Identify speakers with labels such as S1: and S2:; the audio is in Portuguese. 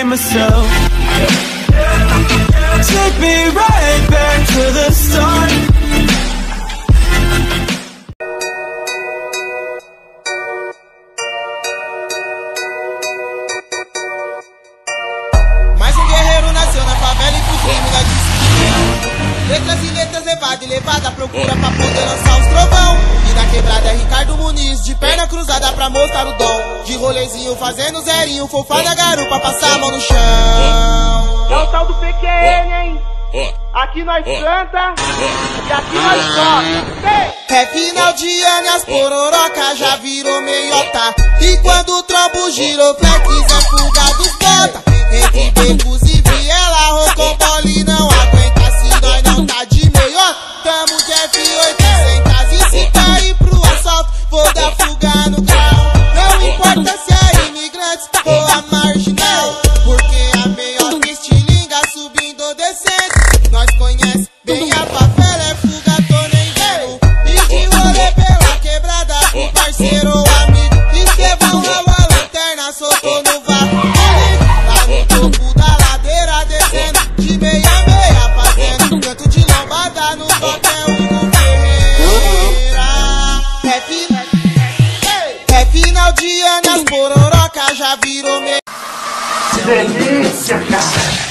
S1: myself. Take me right back to the start.
S2: Mais um guerreiro nasceu na favela e pro crime da disciplina. Letras e letras levada e levada, procura pra poder lançar os trovão. E na quebrada é Ricardo Muniz, de perna cruzada pra mostrar o dom. De rolezinho fazendo zerinho, fofada garupa, passar a mão no chão.
S3: É o tal do PQN, hein? Aqui nós canta e aqui nós toca.
S2: É final de ano e as pororoca já virou meiota. E quando o trombo girou, flex é fuga dos bota. Entre becos e viela, rocambole não aguenta. Se nós não tá de meiota, tamo de F800. E se cair pro assalto, vou dar fuga no carro. Não importa se é imigrante ou a marginal, porque a meiota estilinga subindo ou descendo. Nós conhece bem a favela, é fuga, tô nem vendo. E de rolê pela quebrada, um parceiro ou amigo. Estevão ralou a lanterna, soltou no vácuo. Lá no topo da ladeira, descendo de meia a meia, fazendo canto de lombada no papel e no Ferreira. É final de ano, as pororoca já virou meia.
S3: Delícia, cara.